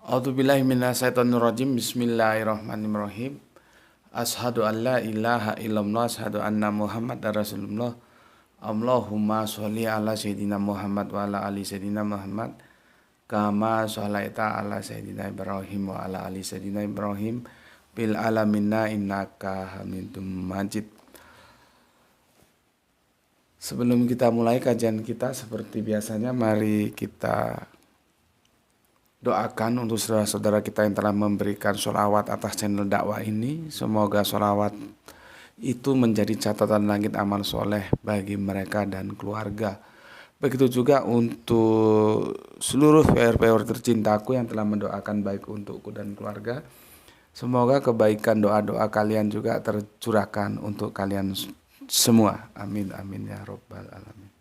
A'udzubillahi minasyaitonirrajim. Bismillahirrahmanirrahim. Asyhadu an la ilaha illallah, asyhadu anna Muhammadar Rasulullah. Allahumma sholli ala sayyidina Muhammad wa ala ali sayyidina Muhammad kama sholaita ala sayyidina Ibrahim wa ala ali sayyidina Ibrahim bil alaminna innaka Hamidum Majid. Sebelum kita mulai kajian kita, seperti biasanya mari kita doakan untuk saudara-saudara kita yang telah memberikan sholawat atas channel dakwah ini. Semoga sholawat itu menjadi catatan langit amal soleh bagi mereka dan keluarga. Begitu juga untuk seluruh viewer tercintaku yang telah mendoakan baik untukku dan keluarga. Semoga kebaikan doa-doa kalian juga tercurahkan untuk kalian semua. Amin amin ya robbal alamin.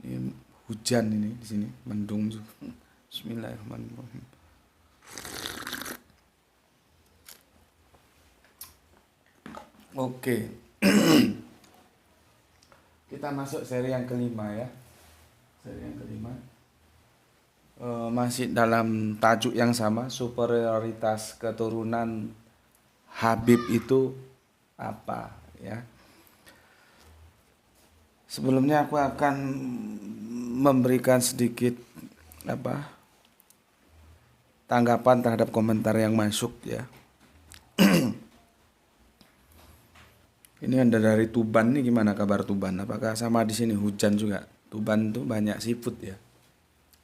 Ini hujan ini di sini, mendung juga. Bismillahirrahmanirrahim. Oke. Kita masuk seri yang kelima ya. Seri yang kelima. Masih dalam tajuk yang sama, superioritas keturunan Habib itu apa ya. Sebelumnya aku akan memberikan sedikit tanggapan terhadap komentar yang masuk ya. Ini ada dari Tuban nih, gimana kabar Tuban? Apakah sama di sini hujan juga? Tuban tuh banyak seafood ya.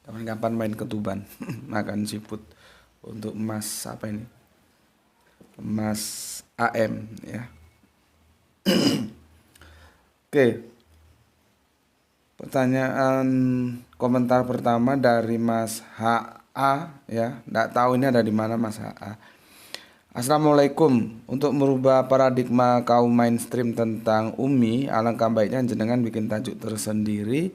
Kapan-kapan main ke Tuban makan seafood untuk Mas apa ini? Mas AM ya. Oke. Pertanyaan komentar pertama dari Mas HA ya. Nggak tahu ini ada di mana Mas HA. Assalamualaikum. Untuk merubah paradigma kaum mainstream tentang Umi, alangkah baiknya jenengan bikin tajuk tersendiri,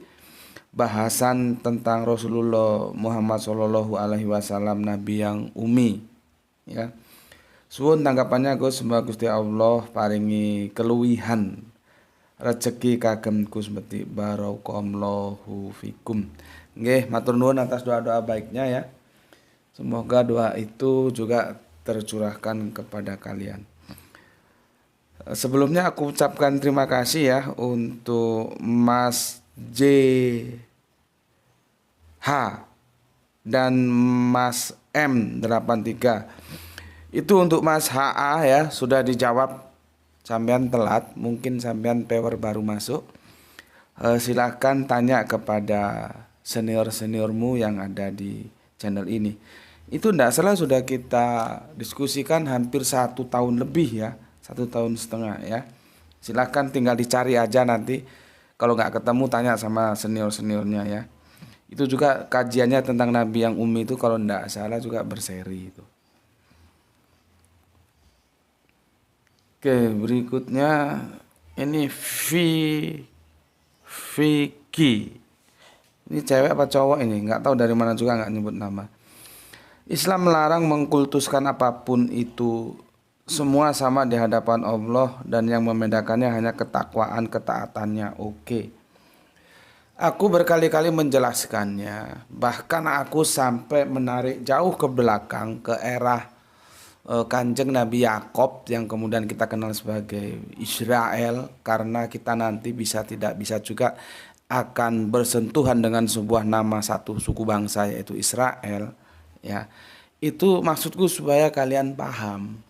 bahasan tentang Rasulullah Muhammad Shallallahu Alaihi Wasallam, Nabi yang Umi. Ya. Suwun tanggapannya Gus, semoga Gusti Allah paringi keluwihan rezeki kagem Gus Meti, barakallahu fikum. Nggih, matur nuwun atas doa-doa baiknya ya. Semoga doa itu juga tercurahkan kepada kalian. Sebelumnya aku ucapkan terima kasih ya untuk Mas JH dan Mas M83. Itu untuk Mas HA ya, sudah dijawab. Sampean telat, mungkin sampean power baru masuk. Silahkan tanya kepada senior-seniormu yang ada di channel ini. Itu tidak salah, sudah kita diskusikan hampir 1 tahun lebih ya, 1,5 tahun ya. Silahkan tinggal dicari aja nanti. Kalau nggak ketemu tanya sama senior-seniornya ya. Itu juga kajiannya tentang Nabi yang Umi itu kalau tidak salah juga berseri itu. Oke, berikutnya ini Vicky. Ini cewek apa cowok ini? Nggak tahu dari mana juga, nggak nyebut nama. Islam melarang mengkultuskan apapun itu. Semua sama di hadapan Allah dan yang membedakannya hanya ketakwaan, ketaatannya. Oke. Aku berkali-kali menjelaskannya. Bahkan aku sampai menarik jauh ke belakang ke era Kanjeng Nabi Yakob yang kemudian kita kenal sebagai Israel, karena kita nanti tidak bisa juga akan bersentuhan dengan sebuah nama satu suku bangsa yaitu Israel ya. Itu maksudku supaya kalian paham.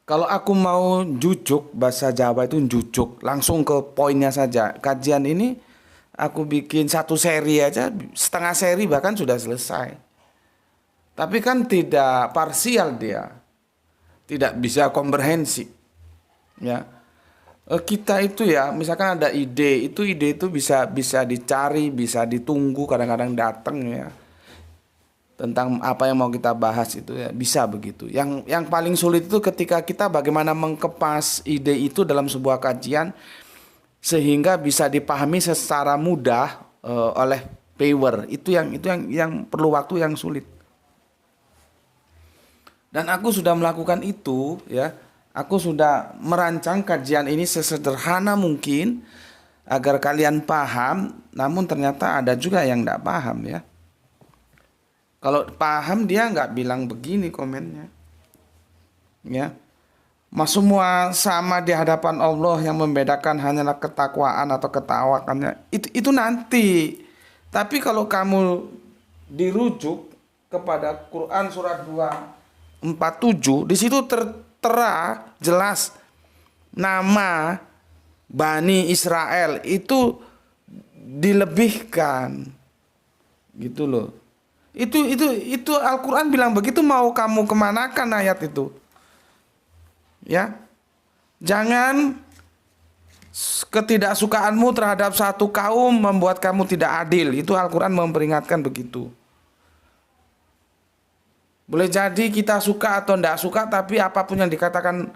Kalau aku mau jujuk, bahasa Jawa itu jujuk, langsung ke poinnya saja. Kajian ini aku bikin 1 seri aja, setengah seri bahkan sudah selesai. Tapi kan tidak parsial dia, tidak bisa komprehensif. Ya, kita itu ya, misalkan ada ide itu bisa dicari, bisa ditunggu, kadang-kadang datang ya. Tentang apa yang mau kita bahas itu ya, bisa begitu. Yang paling sulit itu ketika kita bagaimana mengkepas ide itu dalam sebuah kajian sehingga bisa dipahami secara mudah oleh viewer. Itu yang perlu waktu yang sulit. Dan aku sudah melakukan itu ya. Aku sudah merancang kajian ini sesederhana mungkin agar kalian paham, namun ternyata ada juga yang tidak paham ya. Kalau paham dia nggak bilang begini komennya. Ya. Mas semua sama di hadapan Allah, yang membedakan hanyalah ketakwaan atau ketawakannya. Itu nanti. Tapi kalau kamu dirujuk kepada Quran surat 247, di situ tertera jelas nama Bani Israel itu dilebihkan. Gitu loh. Itu Al-Quran bilang begitu, mau kamu kemanakan ayat itu? Ya, jangan ketidaksukaanmu terhadap satu kaum membuat kamu tidak adil. Itu Al-Quran memperingatkan begitu. Boleh jadi kita suka atau tidak suka, tapi apapun yang dikatakan,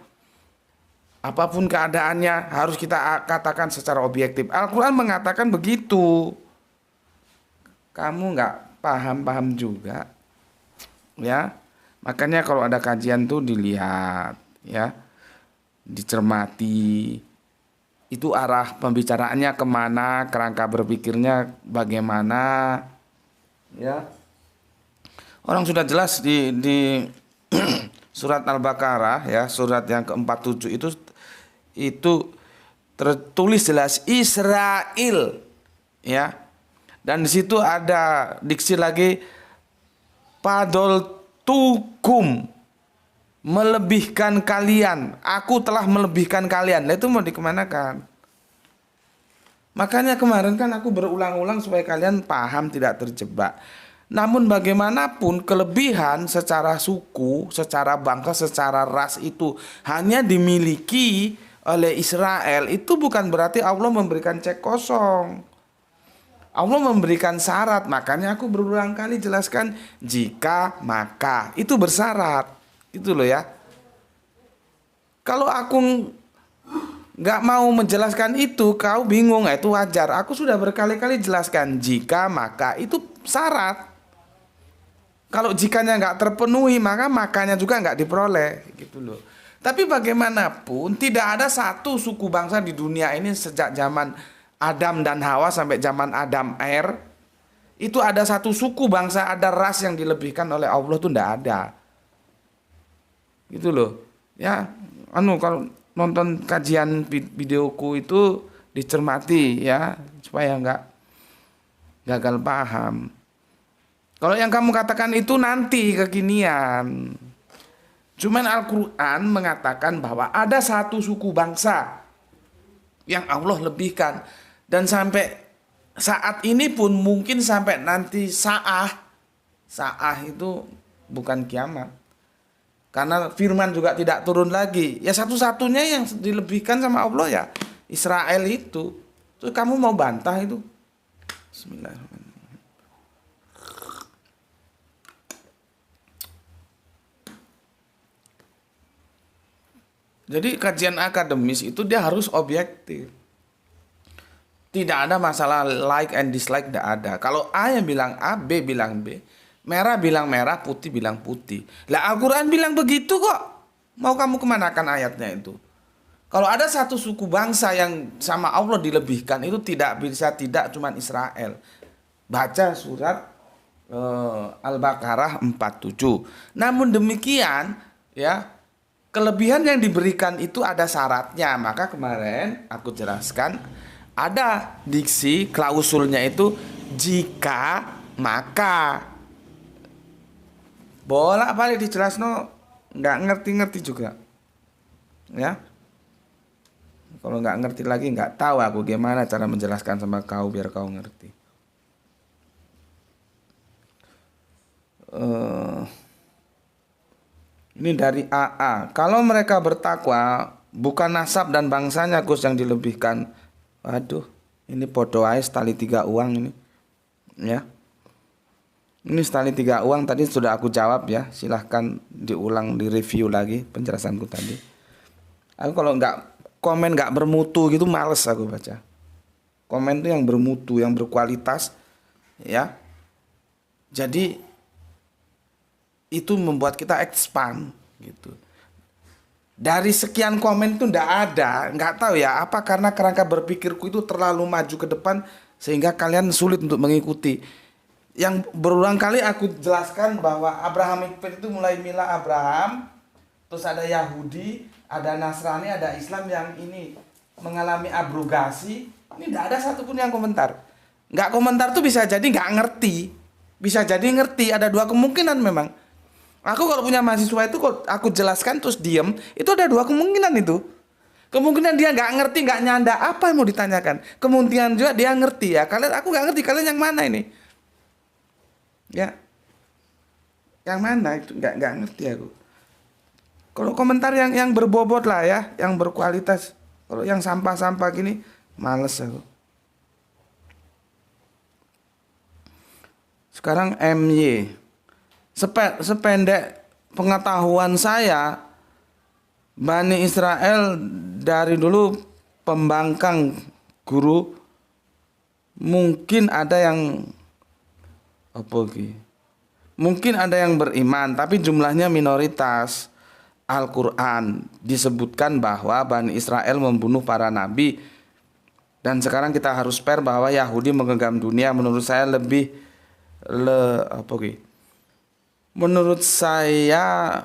apapun keadaannya, harus kita katakan secara objektif. Al-Quran mengatakan begitu. Kamu nggak paham-paham juga, ya. Makanya kalau ada kajian tuh dilihat, ya, dicermati, itu arah pembicaraannya kemana, kerangka berpikirnya bagaimana, ya. Orang sudah jelas di surat Al-Baqarah, ya, surat yang ke-47 itu tertulis jelas Israel, ya. Dan di situ ada diksi lagi padol tukum, melebihkan kalian. Aku telah melebihkan kalian. Nah, itu mau dikemanakan? Makanya kemarin kan aku berulang-ulang supaya kalian paham, tidak terjebak. Namun bagaimanapun kelebihan secara suku, secara bangsa, secara ras itu hanya dimiliki oleh Israel, itu bukan berarti Allah memberikan cek kosong. Allah memberikan syarat. Makanya aku berulang kali jelaskan jika maka itu bersyarat. Itu loh ya. Kalau aku nggak mau menjelaskan itu, kau bingung, itu wajar. Aku sudah berkali-kali jelaskan jika maka itu syarat. Kalau jikanya nggak terpenuhi, maka makanya juga nggak diperoleh, gitu loh. Tapi bagaimanapun tidak ada satu suku bangsa di dunia ini sejak zaman Adam dan Hawa sampai zaman Adam Air, itu ada satu suku bangsa, ada ras yang dilebihkan oleh Allah tuh ndak ada. Gitu loh. Ya, kalau nonton kajian videoku itu dicermati ya, supaya nggak gagal paham. Kalau yang kamu katakan itu nanti kekinian. Cuman Al-Quran mengatakan bahwa ada satu suku bangsa yang Allah lebihkan. Dan sampai saat ini pun mungkin sampai nanti Sa'ah itu bukan kiamat. Karena firman juga tidak turun lagi. Ya satu-satunya yang dilebihkan sama Allah ya Israel itu. Terus kamu mau bantah itu? Bismillahirrahmanirrahim. Jadi kajian akademis itu dia harus objektif. Tidak ada masalah like and dislike, tidak ada. Kalau A yang bilang A, B bilang B, merah bilang merah, putih bilang putih. Lah Al-Quran bilang begitu kok. Mau kamu kemanakan ayatnya itu? Kalau ada satu suku bangsa yang sama Allah dilebihkan, itu tidak bisa tidak cuman Israel. Baca surat Al-Baqarah 47. Namun demikian, ya, kelebihan yang diberikan itu ada syaratnya. Maka kemarin aku jelaskan ada diksi klausulnya itu jika maka. Bolak-balik dijelasno nggak ngerti-ngerti juga. Ya. Kalau nggak ngerti lagi nggak tahu aku gimana cara menjelaskan sama kau biar kau ngerti. Ini dari AA. Kalau mereka bertakwa, bukan nasab dan bangsanya Gus yang dilebihkan. Waduh, ini podo aja tali 3 uang ini. Ya. Ini sekali 3 uang tadi sudah aku jawab ya. Silahkan diulang, di review lagi penjelasanku tadi. Aku kalau komen nggak bermutu gitu males aku baca. Komen tuh yang bermutu, yang berkualitas, ya. Jadi itu membuat kita expand gitu. Dari sekian komen tuh nggak tahu ya apa karena kerangka berpikirku itu terlalu maju ke depan sehingga kalian sulit untuk mengikuti. yang berulang kali aku jelaskan bahwa Abrahamic faith itu mulai mila Abraham, terus ada Yahudi, ada Nasrani, ada Islam yang ini mengalami abrogasi. Ini tidak ada satupun yang komentar. Nggak komentar tuh bisa jadi nggak ngerti, bisa jadi ngerti. Ada dua kemungkinan memang. Aku kalau punya mahasiswa itu kok aku jelaskan terus diem, itu ada dua kemungkinan itu. Kemungkinan dia nggak ngerti, nggak nyanda apa yang mau ditanyakan. Kemungkinan juga dia ngerti ya. Kalian, aku nggak ngerti, kalian yang mana ini? Ya, yang mana itu nggak ngerti aku. Kalau komentar yang berbobot lah ya, yang berkualitas. Kalau yang sampah-sampah gini, males aku. Sekarang MY. Sependek pengetahuan saya, Bani Israel dari dulu pembangkang guru. Mungkin ada yang mungkin ada yang beriman, tapi jumlahnya minoritas. Al-Quran disebutkan bahwa Bani Israel membunuh para nabi. Dan sekarang kita harus fair bahwa Yahudi menggenggam dunia. Menurut saya menurut saya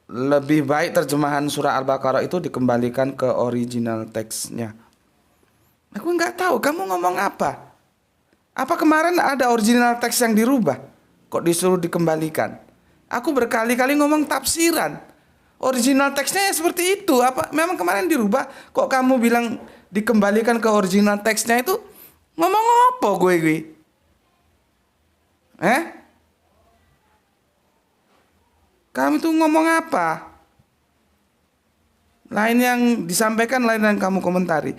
lebih baik terjemahan surah Al-Baqarah itu dikembalikan ke original teksnya. Aku nggak tahu kamu ngomong apa. Apa kemarin ada original teks yang dirubah? Kok disuruh dikembalikan? Aku berkali-kali ngomong tafsiran. Original teksnya ya seperti itu. Apa memang kemarin dirubah? Kok kamu bilang dikembalikan ke original teksnya itu? Ngomong apa gue? Kamu tuh ngomong apa? Lain yang disampaikan, lain yang kamu komentari.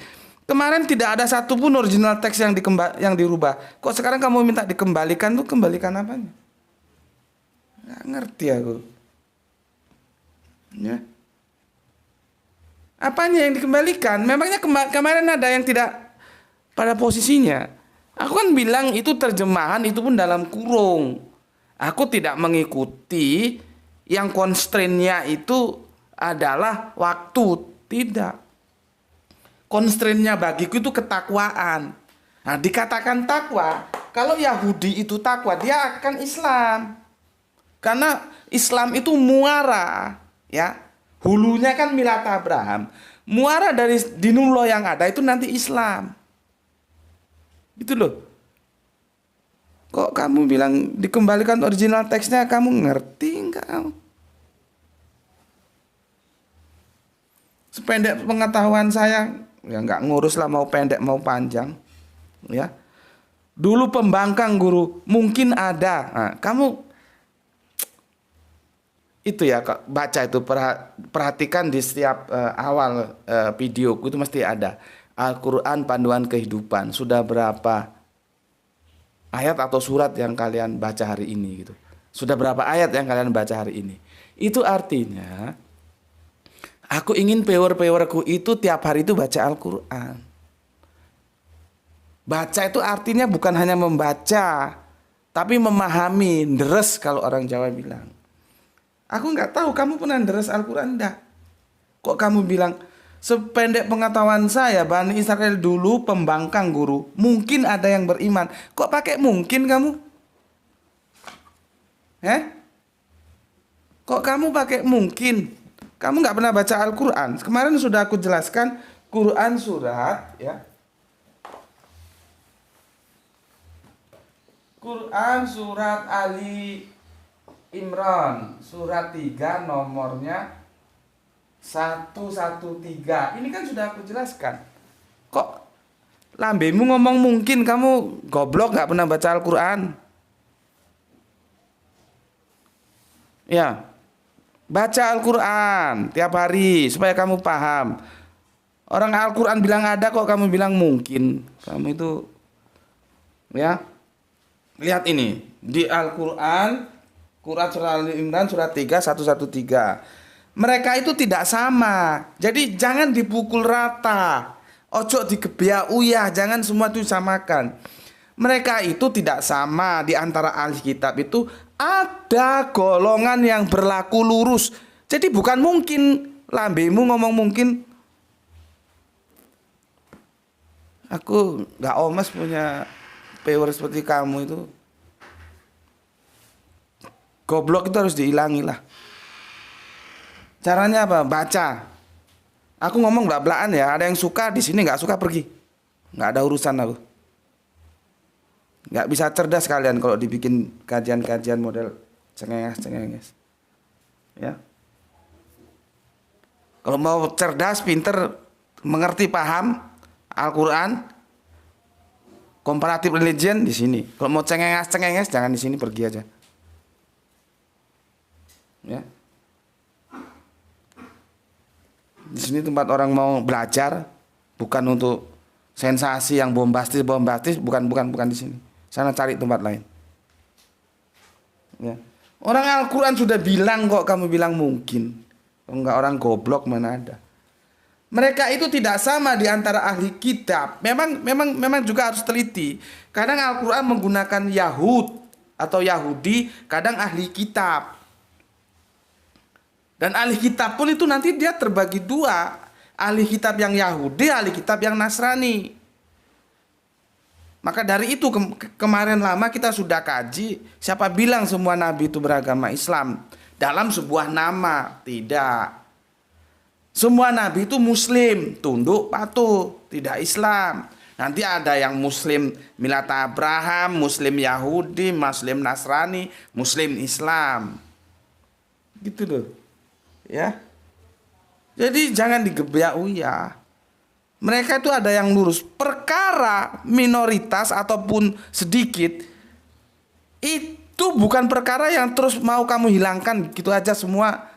Kemarin tidak ada satupun original teks yang dirubah. Kok sekarang kamu minta dikembalikan tuh, kembalikan apanya? Nggak ngerti aku. Ya. Apanya yang dikembalikan? Memangnya kemarin ada yang tidak pada posisinya. Aku kan bilang itu terjemahan, itu pun dalam kurung. Aku tidak mengikuti yang constraint-nya itu adalah waktu. Tidak. Constraint-nya bagiku itu ketakwaan. Nah, dikatakan takwa, kalau Yahudi itu takwa, dia akan Islam. Karena Islam itu muara, ya. Hulunya kan milat Abraham. Muara dari dinullah yang ada itu nanti Islam. Itu loh. Kok kamu bilang dikembalikan original teksnya, kamu ngerti enggak kamu? Sependek pengetahuan saya, ya nggak ngurus lah mau pendek mau panjang, ya. Dulu pembangkang guru, mungkin ada. Nah, kamu itu ya baca itu, perhatikan di setiap awal videoku itu mesti ada Al-Quran Panduan Kehidupan. Sudah berapa ayat atau surat yang kalian baca hari ini gitu? Sudah berapa ayat yang kalian baca hari ini? Itu artinya aku ingin pewer-pewerku itu tiap hari itu baca Al-Quran. Baca itu artinya bukan hanya membaca, tapi memahami, deres kalau orang Jawa bilang. Aku nggak tahu kamu pernah deres Al-Quran enggak? Kok kamu bilang, sependek pengetahuan saya, Bani Israel dulu pembangkang guru. Mungkin ada yang beriman. Kok pakai mungkin kamu? Kok kamu pakai mungkin? Kamu nggak pernah baca Al-Quran. Kemarin sudah aku jelaskan Quran surat, ya. Quran surat Ali Imran surat 3 nomornya 113. Ini kan sudah aku jelaskan. Kok lambemu ngomong mungkin, kamu goblok nggak pernah baca Al-Quran? Ya. Baca Al-Quran tiap hari supaya kamu paham. Orang Al-Quran bilang ada kok kamu bilang mungkin. Kamu itu, ya. Lihat ini di Al-Quran, Quran surah Al-Imran surat 3 113. Mereka itu tidak sama. Jadi jangan dipukul rata. Ojo digebiak uyah, jangan semua itu disamakan. Mereka itu tidak sama. Di antara ahli kitab itu ada golongan yang berlaku lurus. Jadi bukan mungkin. Lambemu ngomong mungkin. Aku gak omes punya pewer seperti kamu itu. Goblok itu harus dihilangi lah. Caranya apa? Baca. Aku ngomong belak-belakan ya. Ada yang suka di sini, nggak suka pergi. Nggak ada urusan aku. Nggak bisa cerdas kalian kalau dibikin kajian-kajian model cengenges. Ya. Kalau mau cerdas, pinter, mengerti, paham Al-Quran, komparatif religion di sini. Kalau mau cengenges jangan di sini, pergi aja. Ya. Di sini tempat orang mau belajar, bukan untuk sensasi yang bombastis, bukan di sini. Sana cari tempat lain. Ya. Orang Al-Quran sudah bilang kok, kamu bilang mungkin. Enggak, orang goblok mana ada. Mereka itu tidak sama di antara ahli kitab. Memang juga harus teliti. Kadang Al-Quran menggunakan Yahud atau Yahudi, kadang ahli kitab. Dan ahli kitab pun itu nanti dia terbagi dua. Ahli kitab yang Yahudi, ahli kitab yang Nasrani. Maka dari itu kemarin lama kita sudah kaji. Siapa bilang semua nabi itu beragama Islam? Dalam sebuah nama. Tidak. Semua nabi itu muslim, tunduk patuh, tidak Islam. Nanti ada yang muslim milat Abraham, muslim Yahudi, muslim Nasrani, muslim Islam. Gitu loh. Ya. Jadi jangan digebiak uya. Mereka itu ada yang lurus. Perkara minoritas ataupun sedikit itu bukan perkara yang terus mau kamu hilangkan gitu aja semua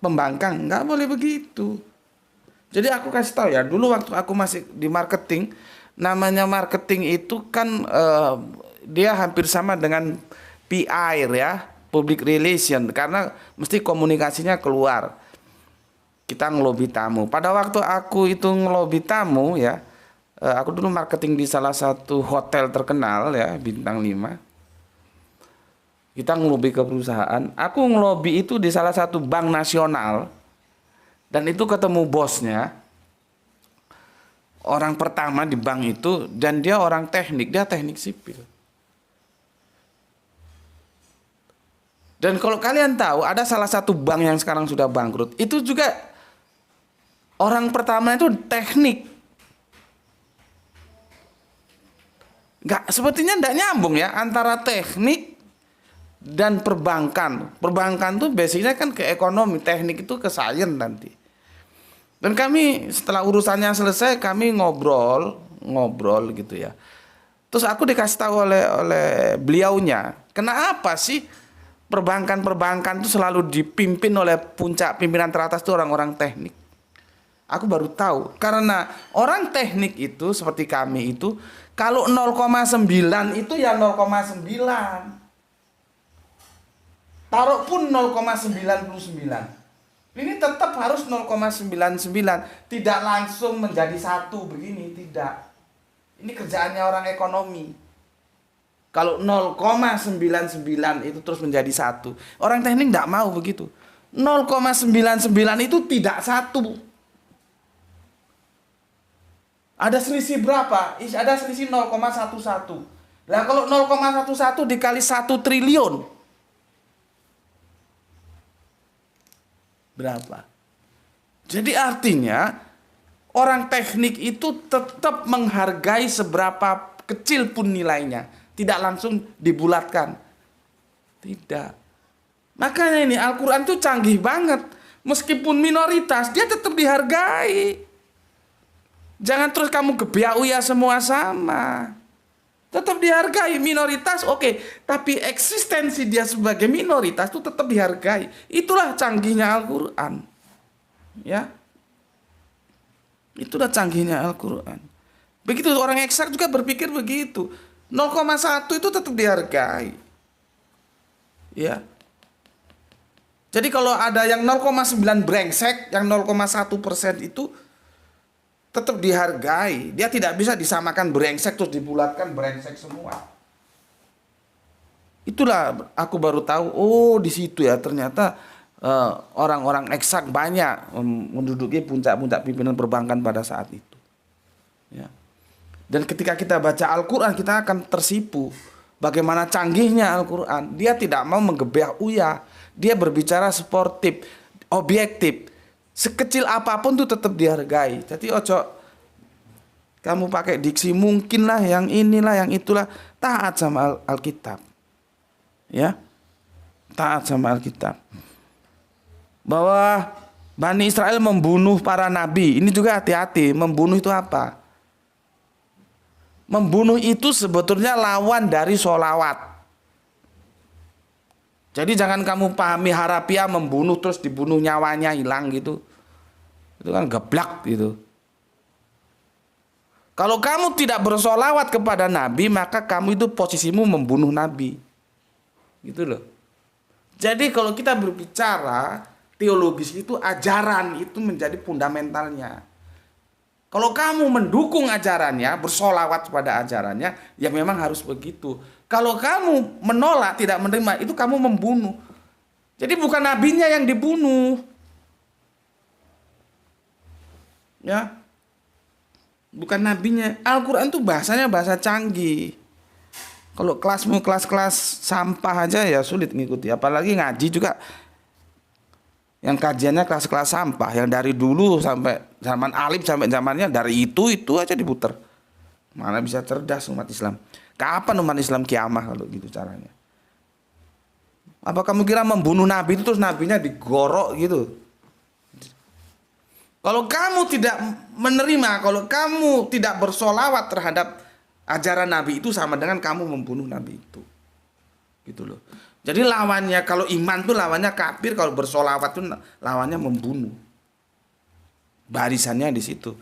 pembangkang. Nggak boleh begitu. Jadi aku kasih tahu ya, dulu waktu aku masih di marketing, namanya marketing itu kan dia hampir sama dengan PR ya, public relation, karena mesti komunikasinya keluar. Kita ngelobi tamu. Pada waktu aku itu ngelobi tamu ya, aku dulu marketing di salah satu hotel terkenal ya, bintang 5. Kita ngelobi ke perusahaan. Aku ngelobi itu di salah satu bank nasional. Dan itu ketemu bosnya. Orang pertama di bank itu, dan dia orang teknik, dia teknik sipil. Dan kalau kalian tahu, ada salah satu bank yang sekarang sudah bangkrut. Itu juga orang pertama itu teknik. Sepertinya tidak nyambung ya antara teknik dan perbankan. Perbankan tuh basicnya kan ke ekonomi, teknik itu ke sains nanti. Dan kami setelah urusannya selesai, kami ngobrol gitu ya. Terus aku dikasih tahu oleh beliaunya, kenapa sih perbankan itu selalu dipimpin oleh puncak pimpinan teratas itu orang-orang teknik. Aku baru tahu, karena orang teknik itu seperti kami itu, kalau 0,9 itu ya 0,9. Taruh pun 0,99. Ini tetap harus 0,99. Tidak langsung menjadi 1 begini, tidak. Ini kerjaannya orang ekonomi. Kalau 0,99 itu terus menjadi 1. Orang teknik tidak mau begitu. 0,99 itu tidak 1. Ada selisih berapa? Ada selisih 0,11. Lah kalau 0,11 dikali 1 triliun. Berapa? Jadi artinya orang teknik itu tetap menghargai seberapa kecil pun nilainya. Tidak langsung dibulatkan. Tidak. Makanya ini Al-Quran itu canggih banget. Meskipun minoritas, dia tetap dihargai. Jangan terus kamu gebiak uya semua sama. Tetap dihargai minoritas, oke. Tapi eksistensi dia sebagai minoritas itu tetap dihargai. Itulah canggihnya Al-Quran. Ya. Itulah canggihnya Al-Quran. Begitu orang eksak juga berpikir begitu. 0,1 itu tetap dihargai. Ya. Jadi kalau ada yang 0,9 brengsek, yang 0,1% itu tetap dihargai. Dia tidak bisa disamakan brengsek terus dibulatkan brengsek semua. Itulah aku baru tahu, oh di situ ya ternyata orang-orang eksak banyak menduduki puncak-puncak pimpinan perbankan pada saat itu. Ya. Dan ketika kita baca Al-Quran kita akan tersipu bagaimana canggihnya Al-Quran. Dia tidak mau menggebiah uyah. Dia berbicara sportif, objektif. Sekecil apapun tuh tetap dihargai. Jadi ojo kamu pakai diksi mungkin lah, yang inilah, yang itulah. Taat sama Alkitab. Ya, taat sama Alkitab. Bahwa Bani Israel membunuh para nabi. Ini juga hati-hati. Membunuh itu apa? Membunuh itu sebetulnya lawan dari sholawat. Jadi jangan kamu pahami harafiah membunuh terus dibunuh nyawanya hilang gitu. Itu kan geblak gitu. Kalau kamu tidak bersolawat kepada Nabi, maka kamu itu posisimu membunuh Nabi. Gitu loh. Jadi kalau kita berbicara teologis itu, ajaran itu menjadi fundamentalnya. Kalau kamu mendukung ajarannya, bersolawat pada ajarannya, ya memang harus begitu. Kalau kamu menolak, tidak menerima, itu kamu membunuh. Jadi bukan nabinya yang dibunuh. Ya. Bukan nabinya. Al-Quran itu bahasanya bahasa canggih. Kalau kelasmu kelas-kelas sampah aja ya sulit ngikuti. Apalagi ngaji juga. Yang kajiannya kelas-kelas sampah. Yang dari dulu sampai zaman Alif sampai zamannya dari itu aja diputer. Mana bisa cerdas umat Islam. Kapan umat Islam kiamah kalau gitu caranya? Apa kamu kira membunuh Nabi itu terus nabinya digorok gitu? Kalau kamu tidak menerima, kalau kamu tidak bersolawat terhadap ajaran Nabi itu sama dengan kamu membunuh Nabi itu. Gitu loh. Jadi lawannya kalau iman tuh lawannya kafir, kalau bersolawat tuh lawannya membunuh. Barisannya di situ.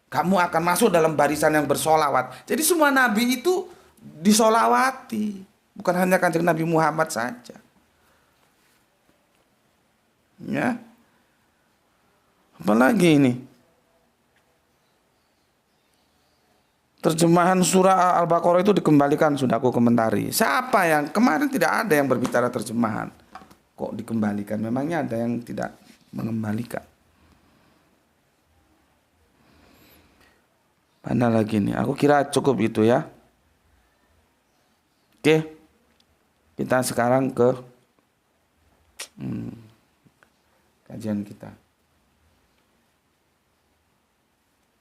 Kamu akan masuk dalam barisan yang bersolawat. Jadi semua Nabi itu disolawati. Bukan hanya Kanjeng Nabi Muhammad saja. Ya. Apalagi ini? Terjemahan surah Al-Baqarah itu dikembalikan, sudah aku komentari. Siapa yang kemarin tidak ada yang berbicara terjemahan? Kok dikembalikan? Memangnya ada yang tidak mengembalikan? Mana lagi nih? Aku kira cukup itu ya. Oke. Kita sekarang ke kajian kita.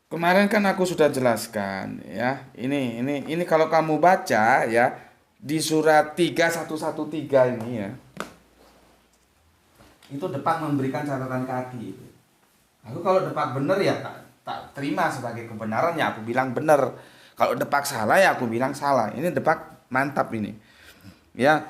Kemarin kan aku sudah jelaskan ya. Ini kalau kamu baca ya di surat 3113 ini ya. Itu Depak memberikan catatan kaki. Aku kalau Depak benar ya tak terima sebagai kebenarannya, aku bilang benar. Kalau Depak salah ya aku bilang salah. Ini Depak mantap ini. Ya.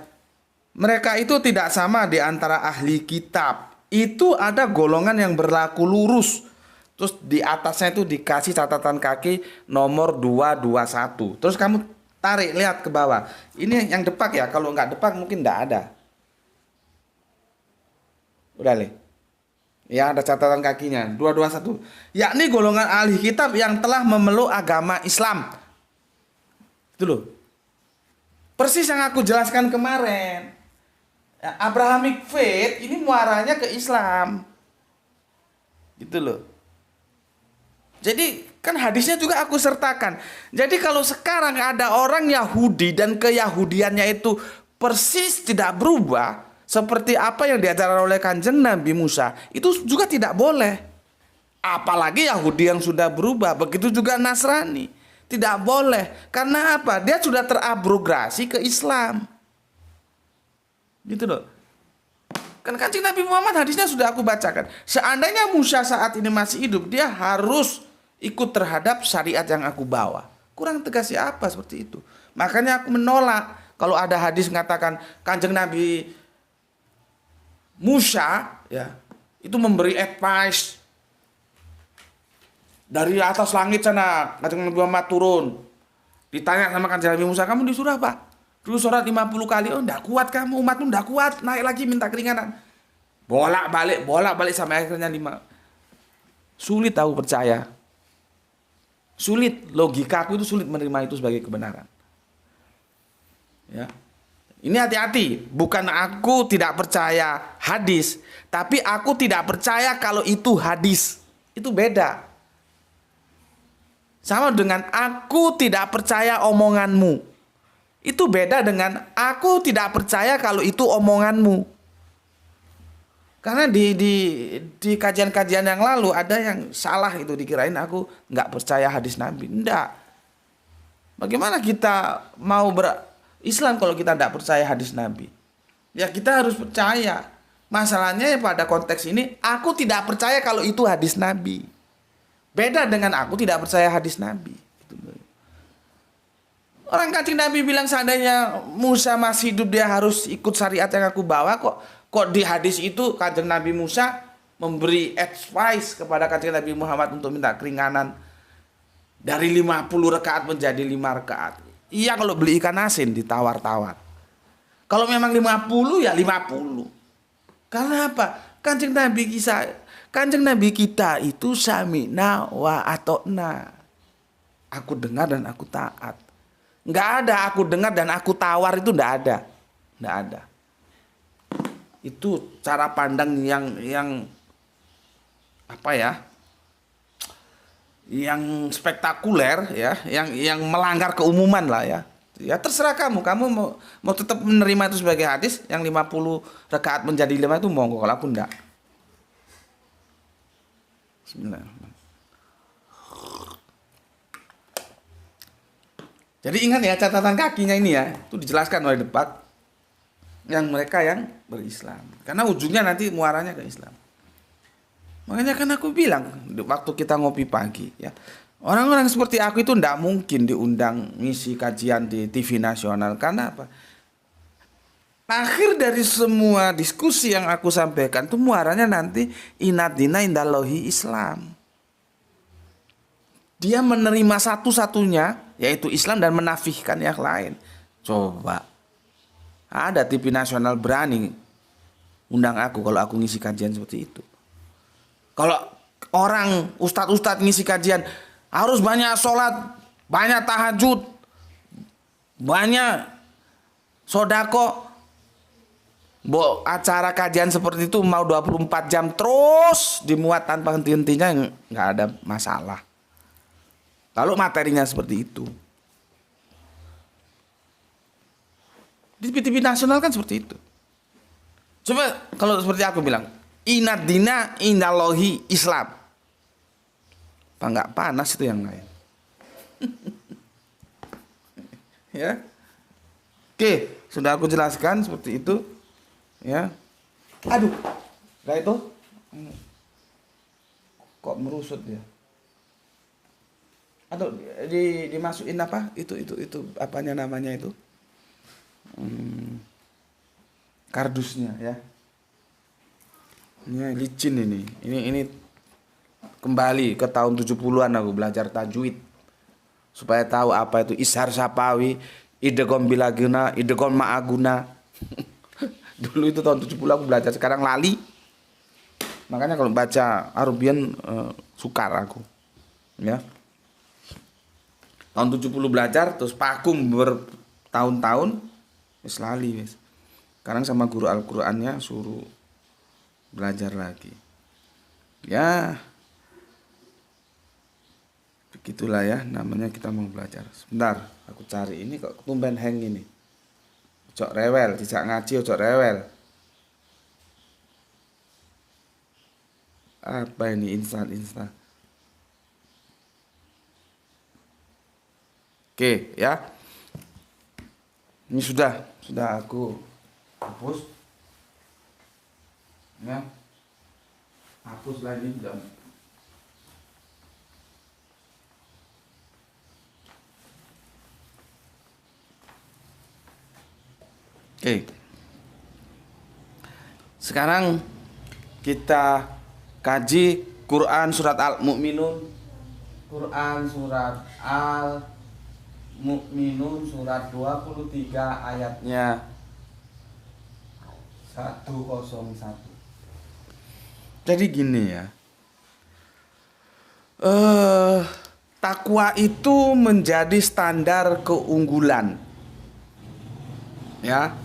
Mereka itu tidak sama di antara ahli kitab. Itu ada golongan yang berlaku lurus. Terus di atasnya itu dikasih catatan kaki nomor 221. Terus kamu tarik, lihat ke bawah. Ini yang Depak ya, kalau nggak Depak mungkin nggak ada. Udah Le. Ya ada catatan kakinya, 221. Yakni golongan ahli kitab yang telah memeluk agama Islam. Itu loh. Persis yang aku jelaskan kemarin. Abrahamic faith ini muaranya ke Islam. Gitu loh. Jadi kan hadisnya juga aku sertakan. Jadi kalau sekarang ada orang Yahudi dan keyahudiannya itu persis tidak berubah seperti apa yang diajarkan oleh Kanjeng Nabi Musa, itu juga tidak boleh. Apalagi Yahudi yang sudah berubah, begitu juga Nasrani. Tidak boleh. Karena apa? Dia sudah terabrogasi ke Islam. Gitu loh. Kan Kanjeng Nabi Muhammad hadisnya sudah aku bacakan. Seandainya Musa saat ini masih hidup, dia harus ikut terhadap syariat yang aku bawa. Kurang tegas apa seperti itu. Makanya aku menolak kalau ada hadis mengatakan Kanjeng Nabi Musa ya itu memberi advice dari atas langit sana. Kanjeng Nabi Muhammad turun. Ditanya sama Kanjeng Nabi Musa, kamu disuruh apa? Dulu sholat 50 kali. Oh enggak kuat kamu, umatmu enggak kuat. Naik lagi minta keringanan. Bolak-balik sampai akhirnya 5. Sulit tahu percaya. Sulit, logikaku itu sulit menerima itu sebagai kebenaran. Ya. Ini hati-hati, bukan aku tidak percaya hadis, tapi aku tidak percaya kalau itu hadis. Itu beda. Sama dengan aku tidak percaya omonganmu. Itu beda dengan aku tidak percaya kalau itu omonganmu. Karena di kajian-kajian yang lalu ada yang salah itu dikirain aku nggak percaya hadis Nabi. Enggak. Bagaimana kita mau berislam kalau kita tidak percaya hadis Nabi? Ya kita harus percaya. Masalahnya pada konteks ini aku tidak percaya kalau itu hadis Nabi. Beda dengan aku tidak percaya hadis Nabi. Orang Kanjeng Nabi bilang seandainya Musa masih hidup dia harus ikut syariat yang aku bawa kok. Kok di hadis itu Kanjeng Nabi Musa memberi advice kepada Kanjeng Nabi Muhammad untuk minta keringanan dari 50 rakaat menjadi 5 rakaat. Iya kalau beli ikan asin ditawar-tawar. Kalau memang 50 ya 50. Karena apa? Kanjeng Nabi kita itu sami'na wa atokna. Aku dengar dan aku taat. Nggak ada aku dengar dan aku tawar, itu nggak ada. Nggak ada. Itu cara pandang yang apa ya? Yang spektakuler ya, yang melanggar keumuman lah ya. Ya terserah kamu mau tetap menerima itu sebagai hadis yang 50 rakaat menjadi 5 itu monggo, kalau aku enggak. Bismillahirrahmanirrahim. Jadi ingat ya catatan kakinya ini ya, itu dijelaskan oleh debat yang mereka yang berislam. Karena ujungnya nanti muaranya ke Islam. Makanya kan aku bilang waktu kita ngopi pagi ya, orang-orang seperti aku itu tidak mungkin diundang ngisi kajian di TV nasional. Karena apa? Akhir dari semua diskusi yang aku sampaikan itu muaranya nanti inadina indallahi Islam. Dia menerima satu-satunya yaitu Islam dan menafikan yang lain. Coba ada TV nasional berani undang aku kalau aku ngisi kajian seperti itu. Kalau orang ustadz-ustadz ngisi kajian harus banyak sholat, banyak tahajud, banyak sodako. Acara kajian seperti itu mau 24 jam terus dimuat tanpa henti-hentinya, nggak ada masalah. Kalau materinya seperti itu. Di TV nasional kan seperti itu. Coba kalau seperti aku bilang, inad dina indallahi Islam. Apa nggak panas itu yang lain? Ya. Oke, sudah aku jelaskan seperti itu. Ya. Aduh. Nah itu kok merusut ya? Atau dimasukin apa? Itu apanya namanya itu? Kardusnya ya. Ini licin ini. Ini kembali ke tahun 70-an aku belajar tajwid. Supaya tahu apa itu ishar sapawi, idgham bilaguna, idgham ma'aguna. Dulu itu tahun 70 aku belajar, sekarang lali. Makanya kalau baca Arabian sukar aku. Ya. Tahun 70 belajar terus vakum bertahun-tahun wis lali wis. Sekarang sama guru Al-Qur'annya suruh belajar lagi. Ya. Begitulah ya namanya kita mau belajar. Sebentar, aku cari ini kok tumben hang ini. Ojo rewel, dijak ngaji ojo rewel. Apa ini instan. Oke, ya. Ini sudah aku hapus. Ya. Hapus lagi sudah. Oke. Sekarang kita kaji Quran surat Al-Mu'minun. Quran surat Al-Mu'minun surat 23 ayatnya 101. Jadi gini ya. Takwa itu menjadi standar keunggulan. Ya.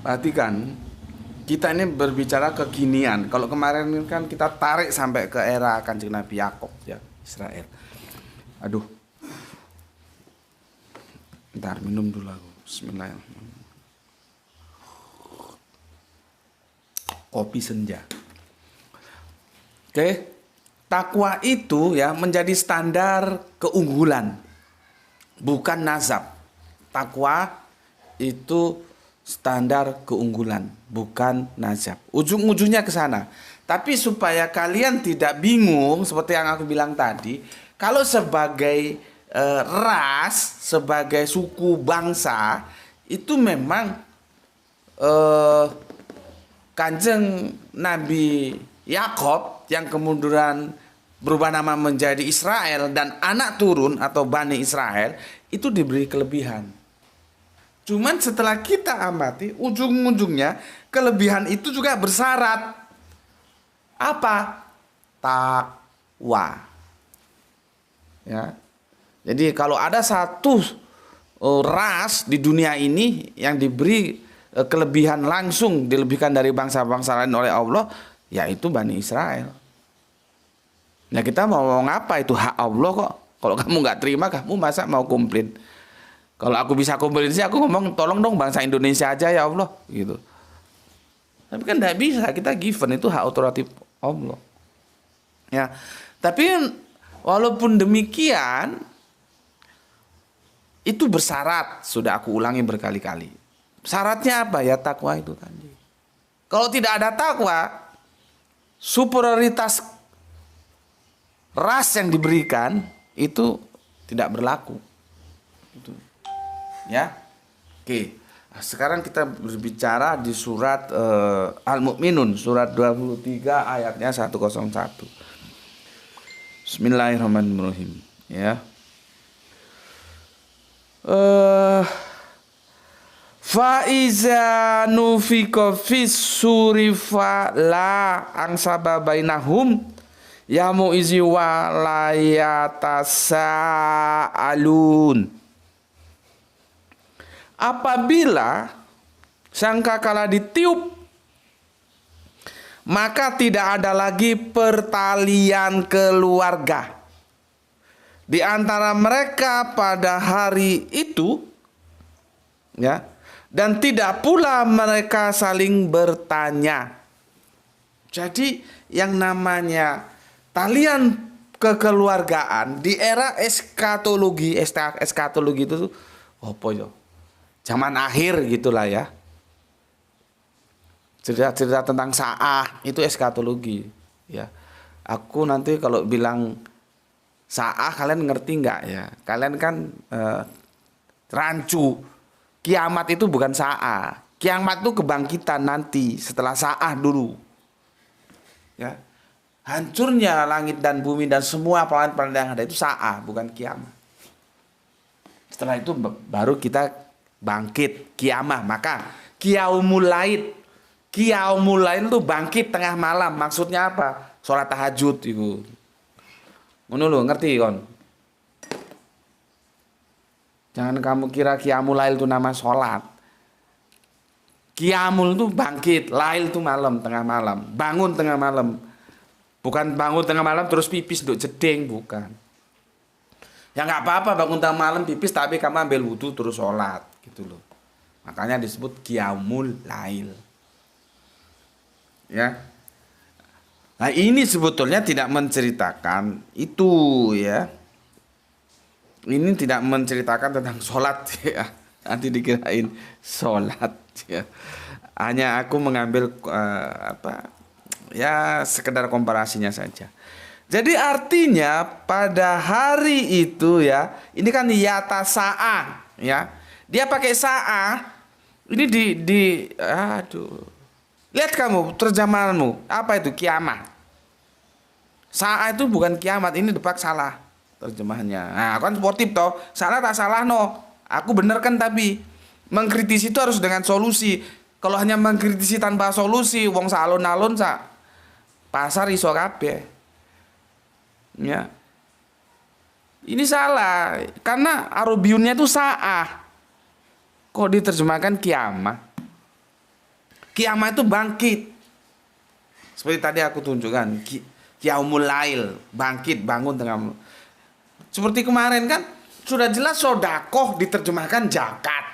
Perhatikan, kita ini berbicara kekinian. Kalau kemarin kan kita tarik sampai ke era Kanjeng Nabi Yakub ya, Israel. Aduh. Ntar minum dulu aku. Bismillahirrahmanirrahim. Kopi senja. Oke. Takwa itu ya menjadi standar keunggulan, bukan nazab. Takwa itu standar keunggulan, bukan nazab. Ujung-ujungnya ke sana. Tapi supaya kalian tidak bingung seperti yang aku bilang tadi, kalau sebagai ras, sebagai suku bangsa itu memang Kanjeng Nabi Yakob yang kemudian berubah nama menjadi Israel dan anak turun atau Bani Israel itu diberi kelebihan. Cuman setelah kita amati ujung-ujungnya kelebihan itu juga bersyarat apa? Takwa. Ya. Jadi kalau ada satu ras di dunia ini yang diberi kelebihan langsung dilebihkan dari bangsa-bangsa lain oleh Allah, yaitu Bani Israel. Nah kita mau ngomong apa, itu hak Allah kok. Kalau kamu nggak terima, kamu masa mau komplain? Kalau aku bisa komplain sih, aku ngomong tolong dong bangsa Indonesia aja ya Allah, gitu. Tapi kan nggak bisa, kita given itu hak otoratif Allah. Ya, tapi walaupun demikian, itu bersyarat, sudah aku ulangi berkali-kali. Syaratnya apa ya? Takwa itu tadi. Kalau tidak ada takwa, superioritas ras yang diberikan itu tidak berlaku. Itu. Ya. Oke. Nah, sekarang kita berbicara di surat Al-Mu'minun, surat 23 ayatnya 101. Bismillahirrahmanirrahim. Ya. Faiza nufika fis suri la angsaba bainahum yamu izi wa layatasaalun. Apabila sangkakala ditiup, maka tidak ada lagi pertalian keluarga di antara mereka pada hari itu, ya, dan tidak pula mereka saling bertanya. Jadi yang namanya talian kekeluargaan di era eskatologi itu apa ya? Zaman akhir gitulah ya. Cerita-cerita tentang Sa'ah itu eskatologi ya. Aku nanti kalau bilang Sa'ah kalian ngerti nggak ya? Kalian kan rancu. Kiamat itu bukan Sa'ah. Kiamat itu kebangkitan nanti setelah Sa'ah dulu. Ya. Hancurnya langit dan bumi dan semua planet-planet yang ada itu Sa'ah, bukan kiamat. Setelah itu baru kita bangkit kiamah. Maka Yaumul Lail itu bangkit tengah malam. Maksudnya apa? Sholat tahajud itu. Ngono lho, ngerti kon? Jangan kamu kira Qiyamul Lail itu nama sholat. Qiyamul itu bangkit, Lail itu malam, tengah malam. Bangun tengah malam. Bukan bangun tengah malam terus pipis duk jeding, bukan. Ya nggak apa-apa bangun tengah malam pipis tapi kamu ambil wudhu terus sholat gitu loh. Makanya disebut Qiyamul Lail. Ya. Nah ini sebetulnya tidak menceritakan itu ya. Ini tidak menceritakan tentang sholat ya. Nanti dikirain sholat ya. Hanya aku mengambil ya sekedar komparasinya saja. Jadi artinya pada hari itu ya, ini kan yata sa'ah ya. Dia pakai sa'ah. Ini aduh. Lihat kamu terjemahanmu, apa itu kiamat? Sa'ah itu bukan kiamat, ini depak salah terjemahannya. Nah, kan sportif toh. Salah tak salah no. Aku bener kan, tapi mengkritisi itu harus dengan solusi. Kalau hanya mengkritisi tanpa solusi, wong salon-alon sa pasar iso kabeh. Ya. Ini salah karena arobiunnya itu sa'ah. Kok diterjemahkan kiamah? Kiamah itu bangkit. Seperti tadi aku tunjukkan, Yaumul Lail, bangkit, bangun tengah malam. Seperti kemarin kan sudah jelas sodakoh diterjemahkan zakat.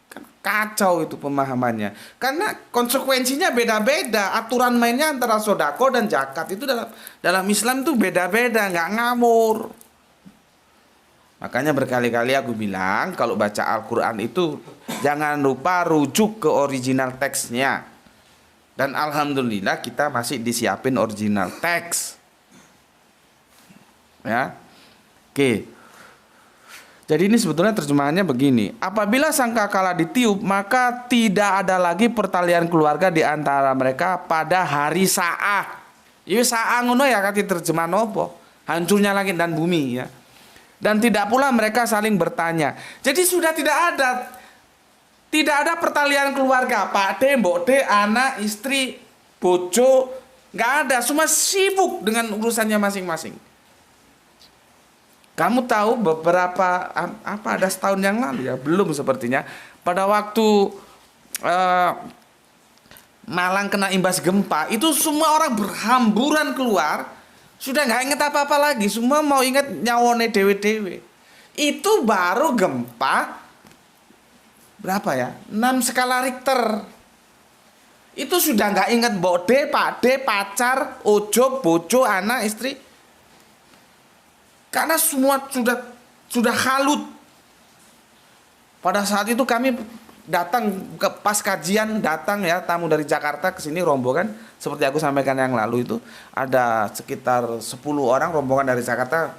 Kan kacau itu pemahamannya. Karena konsekuensinya beda-beda. Aturan mainnya antara sodakoh dan zakat itu dalam Islam itu beda-beda, nggak ngawur. Makanya berkali-kali aku bilang kalau baca Al-Quran itu jangan lupa rujuk ke original teksnya. Dan alhamdulillah kita masih disiapin original teks. Ya. Oke. Jadi ini sebetulnya terjemahannya begini. Apabila sangkakala ditiup, maka tidak ada lagi pertalian keluarga di antara mereka pada hari Sa'ah. Ini Sa'ah ngono ya kati terjemahan apa? Hancurnya langit dan bumi ya. Dan tidak pula mereka saling bertanya. Jadi sudah tidak ada pertalian keluarga. Pak D, Mbok D, anak, istri, bojo, nggak ada. Semua sibuk dengan urusannya masing-masing. Kamu tahu beberapa ada setahun yang lalu ya, belum sepertinya. Pada waktu Malang kena imbas gempa, itu semua orang berhamburan keluar. Sudah nggak inget apa-apa lagi, semua mau inget nyawone dewe-dewe. Itu baru gempa berapa ya? 6 skala Richter. Itu sudah nggak inget Mbok D, Pak D, pacar, ojo, bojo, anak, istri. Karena semua sudah halut. Pada saat itu kami datang pas kajian, datang ya tamu dari Jakarta ke sini rombongan seperti aku sampaikan yang lalu itu ada sekitar 10 orang rombongan dari Jakarta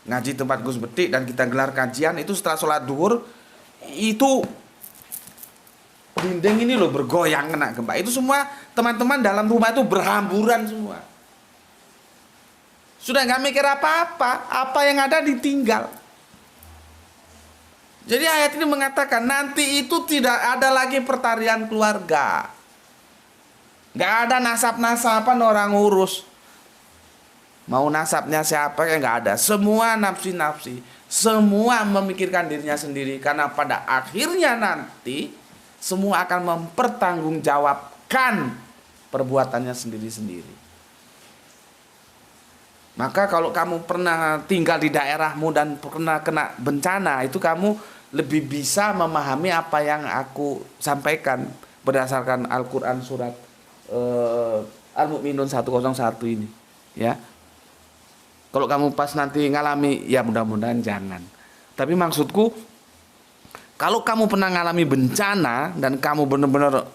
ngaji tempat Gus Betik dan kita gelar kajian itu setelah sholat duhur itu dinding ini loh bergoyang kena gempa. Itu semua teman-teman dalam rumah itu berhamburan semua. Sudah nggak mikir apa-apa, apa yang ada ditinggal. Jadi ayat ini mengatakan nanti itu tidak ada lagi pertalian keluarga. Nggak ada nasab-nasaban orang urus. Mau nasabnya siapa ya nggak ada. Semua nafsi-nafsi. Semua memikirkan dirinya sendiri. Karena pada akhirnya nanti semua akan mempertanggungjawabkan perbuatannya sendiri-sendiri. Maka kalau kamu pernah tinggal di daerahmu dan pernah kena bencana, itu kamu lebih bisa memahami apa yang aku sampaikan berdasarkan Al-Quran surat Al-Mu'minun 101 ini ya. Kalau kamu pas nanti ngalami ya mudah-mudahan jangan. Tapi maksudku kalau kamu pernah ngalami bencana dan kamu benar-benar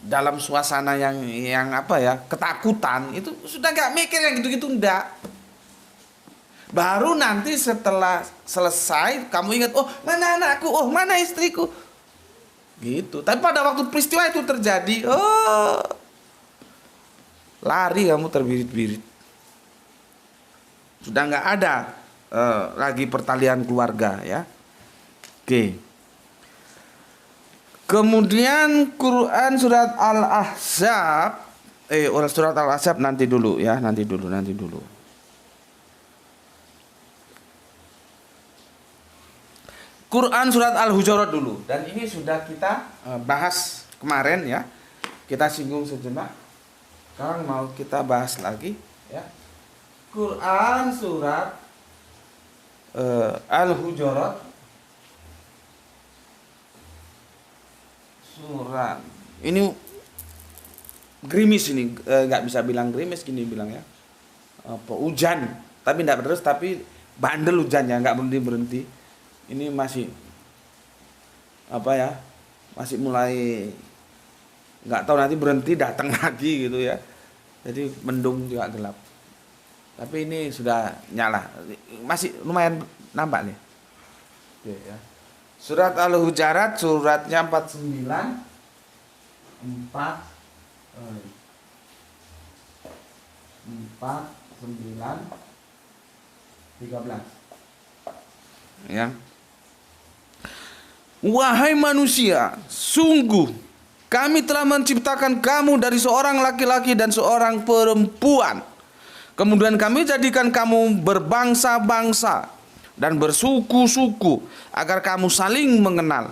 dalam suasana yang apa ya, ketakutan, itu sudah nggak mikir yang gitu-gitu enggak. Baru nanti setelah selesai kamu ingat, oh mana anakku, oh mana istriku, gitu. Tapi pada waktu peristiwa itu terjadi, oh lari kamu terbirit-birit. Sudah nggak ada lagi pertalian keluarga ya. Oke. Kemudian Quran surat Al-Ahzab, surat Al-Ahzab nanti dulu ya, nanti dulu. Quran surat Al-Hujurat dulu, dan ini sudah kita bahas kemarin ya. Kita singgung sejenak. Sekarang mau kita bahas lagi ya. Quran surat Al-Hujurat. Surat ini gerimis ini, nggak bisa bilang gerimis gini bilang ya. Apa hujan, tapi tidak terus, tapi bandel hujannya nggak berhenti. Ini masih apa ya, masih mulai nggak tahu nanti berhenti datang lagi gitu ya. Jadi mendung juga gelap. Tapi ini sudah nyala, masih lumayan nampak nih. Oke, ya. Surat Al-Hujurat suratnya 49 13 ya. Wahai manusia, sungguh kami telah menciptakan kamu dari seorang laki-laki dan seorang perempuan. Kemudian kami jadikan kamu berbangsa-bangsa dan bersuku-suku agar kamu saling mengenal.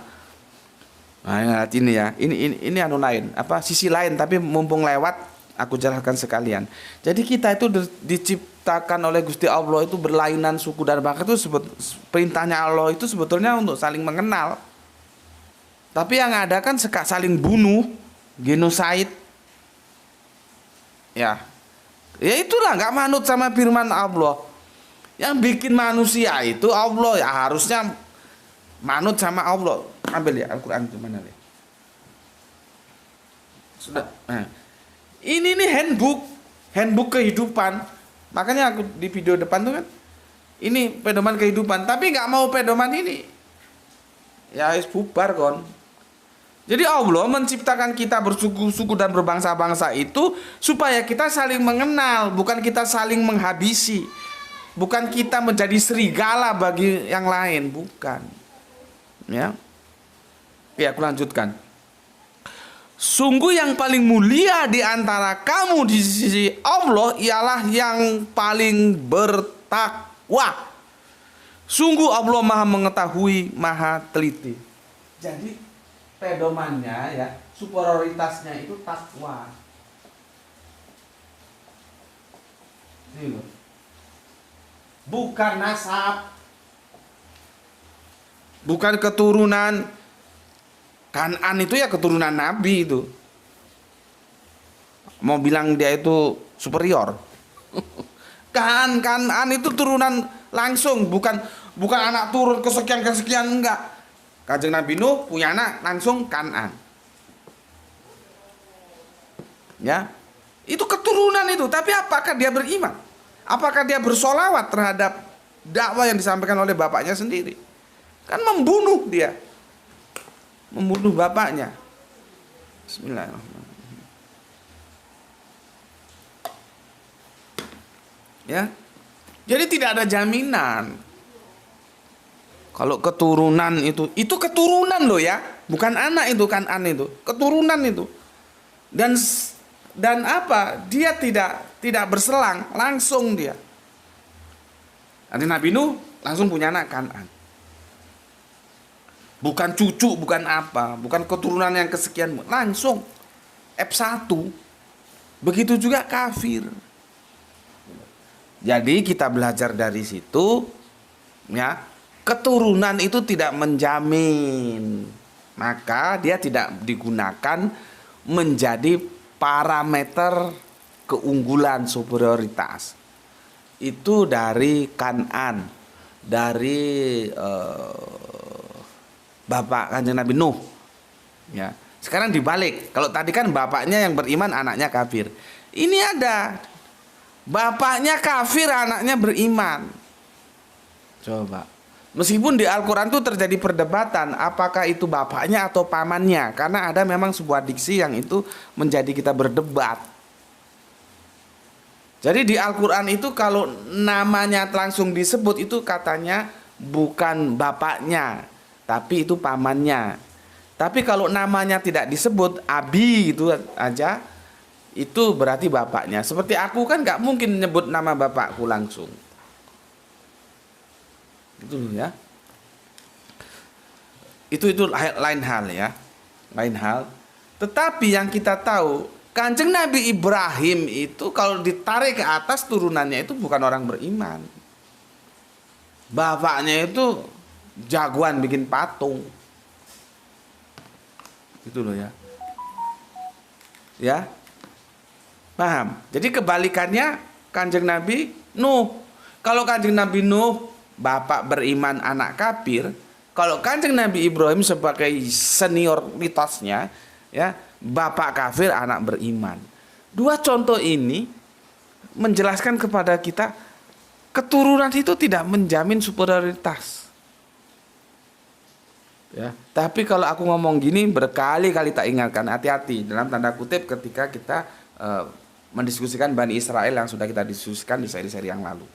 Nah, ini ya, ini anu lain, apa sisi lain, tapi mumpung lewat aku jelaskan sekalian. Jadi kita itu diciptakan oleh Gusti Allah itu berlainan suku dan bangsa itu perintahnya Allah itu sebetulnya untuk saling mengenal. Tapi yang ada kan saling bunuh, genosid. Ya. Ya itulah nggak manut sama firman Allah. Yang bikin manusia itu Allah, ya harusnya manut sama Allah. Ambil ya Al-Qur'an itu mana ya? Sudah. Nah, ini nih handbook kehidupan. Makanya aku di video depan tuh kan, ini pedoman kehidupan. Tapi nggak mau pedoman ini, ya harus bubar kon. Jadi Allah menciptakan kita bersuku-suku dan berbangsa-bangsa itu supaya kita saling mengenal, bukan kita saling menghabisi, bukan kita menjadi serigala bagi yang lain, bukan. Ya, aku lanjutkan. Sungguh yang paling mulia di antara kamu di sisi Allah ialah yang paling bertakwa. Sungguh Allah Maha mengetahui, Maha teliti. Jadi pedomannya ya, superioritasnya itu takwa. Ini loh. Bukan nasab, bukan keturunan. Kanan itu ya keturunan Nabi itu. Mau bilang dia itu superior. Kanan itu turunan langsung, bukan anak turun kesekian enggak. Kanjeng Nabi Nuh punya anak langsung Kanan. Ya. Itu keturunan itu, tapi apakah dia beriman? Apakah dia bersolawat terhadap dakwah yang disampaikan oleh bapaknya sendiri? Kan membunuh dia. Membunuh bapaknya. Bismillahirrahmanirrahim. Ya. Jadi tidak ada jaminan. Kalau keturunan itu keturunan loh ya, bukan anak itu kan itu, keturunan itu. Dan apa? Dia tidak berselang, langsung dia. Nanti Nabi Nuh langsung punya anak Kanan. Bukan cucu, bukan apa, bukan keturunan yang kesekian, langsung F1. Begitu juga kafir. Jadi kita belajar dari situ, ya, keturunan itu tidak menjamin, maka dia tidak digunakan menjadi parameter keunggulan superioritas. Itu dari Kanan, dari bapak Kanjeng Nabi Nuh. Ya. Sekarang dibalik. Kalau tadi kan bapaknya yang beriman, anaknya kafir. Ini ada bapaknya kafir, anaknya beriman. Coba. Meskipun di Al-Quran itu terjadi perdebatan apakah itu bapaknya atau pamannya, karena ada memang sebuah diksi yang itu menjadi kita berdebat. Jadi di Al-Quran itu kalau namanya langsung disebut itu katanya bukan bapaknya, tapi itu pamannya. Tapi kalau namanya tidak disebut, abi itu aja, itu berarti bapaknya. Seperti aku kan gak mungkin nyebut nama bapakku langsung. Gitu ya. Itu lain hal ya. Lain hal. Tetapi yang kita tahu, Kanjeng Nabi Ibrahim itu kalau ditarik ke atas turunannya itu bukan orang beriman. Bapaknya itu jagoan bikin patung. Gitu loh ya. Ya. Paham? Jadi kebalikannya Kanjeng Nabi Nuh. Kalau Kanjeng Nabi Nuh bapak beriman, anak kafir. Kalau Kanjeng Nabi Ibrahim sebagai senioritasnya, ya, bapak kafir, anak beriman. Dua contoh ini menjelaskan kepada kita keturunan itu tidak menjamin superioritas. Ya, tapi kalau aku ngomong gini berkali-kali tak ingatkan, hati-hati dalam tanda kutip ketika kita mendiskusikan Bani Israel yang sudah kita diskusikan di seri-seri yang lalu.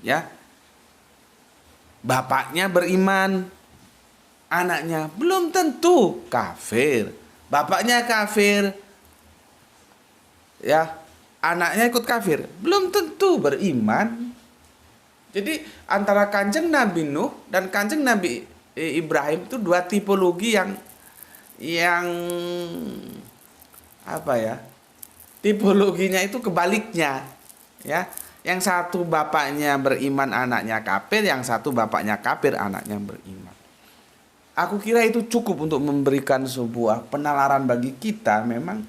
Ya, bapaknya beriman, anaknya belum tentu kafir. Bapaknya kafir, ya, anaknya ikut kafir, belum tentu beriman. Jadi antara Kanjeng Nabi Nuh dan Kanjeng Nabi Ibrahim itu dua tipologi yang apa ya, Tipologinya itu kebaliknya, ya. Yang satu bapaknya beriman, anaknya kafir, yang satu bapaknya kafir, anaknya beriman. Aku kira itu cukup untuk memberikan sebuah penalaran bagi kita. Memang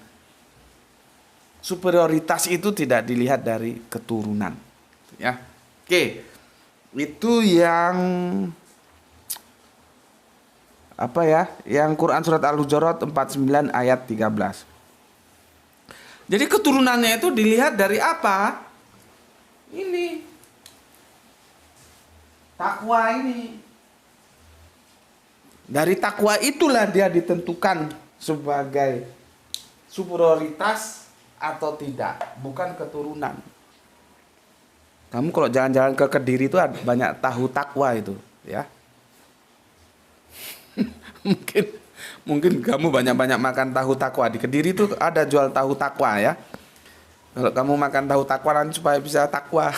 superioritas itu tidak dilihat dari keturunan, ya. Oke, itu yang apa ya? Yang Quran surat Al-Hujurat 49 ayat 13. Jadi keturunannya itu dilihat dari apa? Ini takwa ini. Dari takwa itulah dia ditentukan sebagai superioritas atau tidak, bukan keturunan. Kamu kalau jalan-jalan ke Kediri itu ada banyak tahu takwa itu, ya. mungkin kamu banyak-banyak makan tahu takwa. Di Kediri itu ada jual tahu takwa, ya. Kalau kamu makan tahu takwa nanti supaya bisa takwa.